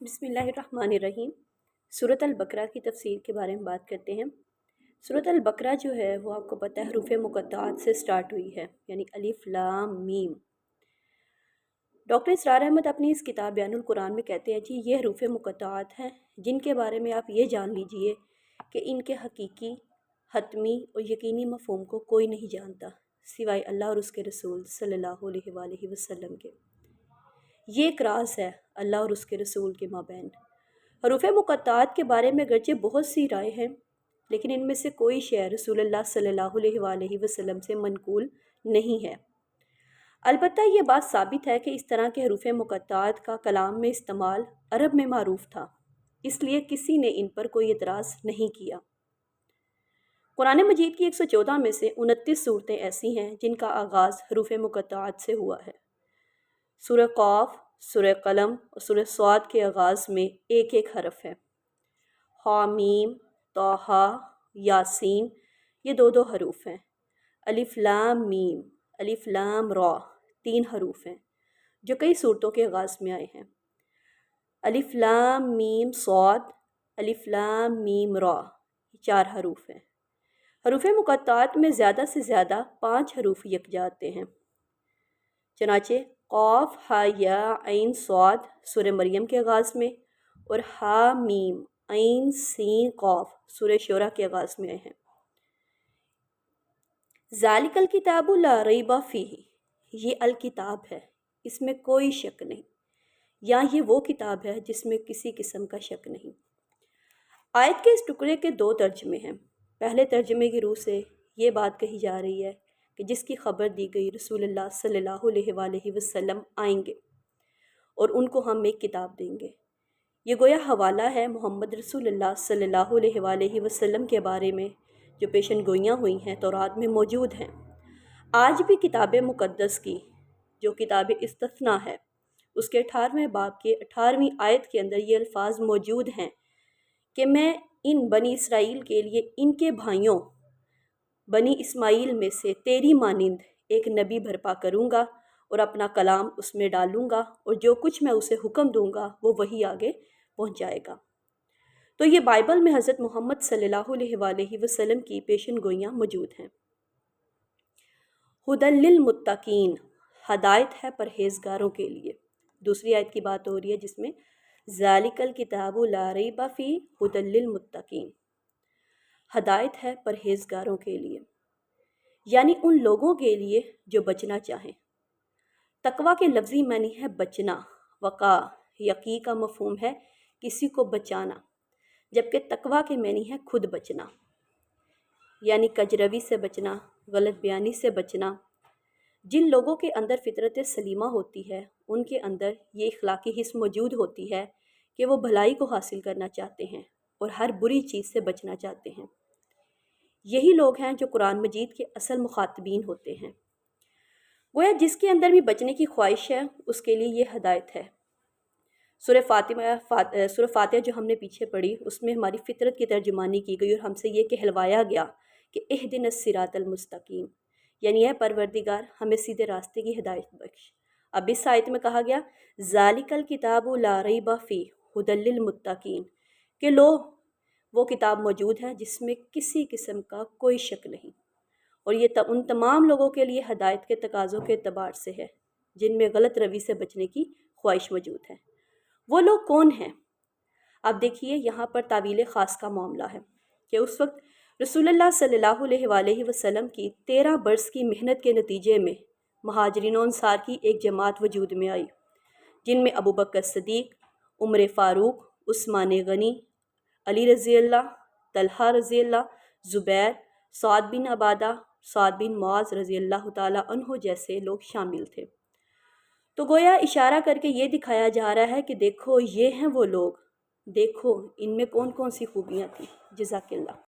बिस्मिल्लाहिर्रहमानिर्रहीम। सूरत अल-बकरा की तफसीर के बारे में बात करते हैं। सूरत अल-बकरा जो है वो आपको पता है हरूफ मुक़त्ताअत से स्टार्ट हुई है, यानी अलिफ लाम मीम। डॉक्टर इसरार अहमद अपनी इस किताब बयानुल कुरान में कहते हैं जी ये हरूफ मुक़त्ताअत हैं जिनके बारे में आप ये जान लीजिए कि इनके हकीकी, हतमी और यकीनी मफ़हूम को कोई नहीं जानता सिवाय अल्लाह और उसके रसूल सल्लल्लाहु अलैहि वसल्लम के। ये एक राज है अल्लाह और उसके रसूल के माबैन। हरूफ मुक़त्ताअत के बारे में अगरचे बहुत सी राय हैं, लेकिन इनमें से कोई शय रसूलुल्लाह सल्लल्लाहु अलैहि वसल्लम से मनकूल नहीं है। अलबत्ता ये बात साबित है कि इस तरह के हरूफ मुक़त्ताअत का कलाम में इस्तेमाल अरब में मारूफ था, इसलिए किसी ने इन पर कोई एतराज़ नहीं किया। कुरान मजीद की 114 में से 29 सूरतें ऐसी हैं जिनका आगाज़ हरूफ मुक़त्ताअत से हुआ है। सूरह क़ाफ, सूरह कलम और सूरह स्वाद के आगाज़ में एक एक हरफ है। हामीम, तौहा, यासीन ये दो हरूफ हैं। अलिफ लाम मीम, अलिफ लाम रा 3 हरूफ हैं जो कई सूरतों के आगाज़ में आए हैं। अलिफ लाम मीम स्वाद, अलिफ लाम मीम रा 4 हरूफ हैं। हरूफ मुक़त्ताअत में ज़्यादा से ज़्यादा 5 हरूफ यकजा आते हैं। चनाचे क़ाफ हा या ऐन स्वाद सूरह मरियम के आगाज़ में और हा मीम ऐन सीन क़ाफ सूरह शूरा के आगाज़ में आए हैं। ज़ालिकल किताबु ला रैबा फ़ीही, ये अल किताब है, इसमें कोई शक नहीं, या ये वो किताब है जिसमें किसी किस्म का शक नहीं। आयत के इस टुकड़े के 2 तर्जमे हैं। पहले तर्जमे की रूह से ये बात कही जा रही है कि जिसकी खबर दी गई रसूलुल्लाह सल्लल्लाहु अलैहि वसल्लम आएंगे और उनको हम एक किताब देंगे। ये गोया हवाला है मोहम्मद रसूलुल्लाह सल्लल्लाहु अलैहि वसल्लम के बारे में जो पेशन गोइयाँ हुई हैं तौरात में मौजूद हैं। आज भी किताब मुक़द्दस की जो किताब इस्तिस्ना है उसके 18वें बाब के 18वीं आयत के अंदर ये अल्फाज मौजूद हैं कि मैं इन बनी इसराइल के लिए इनके भाइयों बनी इस्माइल में से तेरी मानिंद एक नबी बर्पा करूँगा और अपना कलाम उसमें डालूँगा और जो कुछ मैं उसे हुक्म दूँगा वो वही आगे पहुँचाएगा। तो ये बाइबल में हज़रत मोहम्मद सल्लल्लाहु अलैहि वसल्लम की पेशन गोइयाँ मौजूद हैं। हुदल लिल मुत्तकीन, हदायत है परहेज़गारों के लिए। दूसरी आयत की बात हो रही है जिसमें ज़ालिकल किताबु ला रैबा फ़ीह हुदल लिल मुत्तकीन, हदायत है परहेज़गारों के लिए, यानी उन लोगों के लिए जो बचना चाहें। तकवा के लफ्ज़ी मानी है बचना, वक़ा यकी का मफ़हूम है किसी को बचाना, जबकि तकवा के मानी है खुद बचना, यानी कजरवी से बचना, गलत बयानी से बचना। जिन लोगों के अंदर फितरत सलीमा होती है उनके अंदर ये इखलाकी हिस्स मौजूद होती है कि वो भलाई को हासिल करना चाहते हैं और हर बुरी चीज़ से बचना चाहते हैं। यही लोग हैं जो कुरान मजीद के असल मुखातबीन होते हैं। गोया जिसके अंदर भी बचने की ख्वाहिश है उसके लिए ये हदायत है। सूरह फातिहा जो हमने पीछे पढ़ी उसमें हमारी फितरत की तर्जुमानी की गई और हमसे ये कहलवाया गया कि इहदिनस सिरातल मुस्तकीम, यानी है परवरदिगार हमें सीधे रास्ते की हिदायत बख्श। अब इस आयत में कहा गया ज़ालिकल किताबु ला रैबा फ़ीह हुदल लिल मुत्तकीन, कि लो वो किताब मौजूद है जिसमें किसी किस्म का कोई शक नहीं, और ये उन तमाम लोगों के लिए हदायत के तकाज़ों के एतबार से है जिनमें गलत रवि से बचने की ख्वाहिश मौजूद है। वो लोग कौन हैं? आप देखिए यहाँ पर तावील ख़ास का मामला है कि उस वक्त रसूलुल्लाह सल्लल्लाहु अलैहि वसल्लम की 13 बरस की मेहनत के नतीजे में महाजरीन अंसार की एक जमात वजूद में आई, जिनमें अबू बकर सदीक, उमर फ़ारूक, उस्मान गनी, अली रज़ी अल्लाह, तलहा रज़ी अल्लाह, ज़ुबैर, साद बिन अबादा, साद बिन मुआज़ रज़ी अल्लाह ताला अन्हो जैसे लोग शामिल थे। तो गोया इशारा करके ये दिखाया जा रहा है कि देखो ये हैं वो लोग, देखो इनमें कौन कौन सी खूबियाँ थी। जज़ाकल्लाह।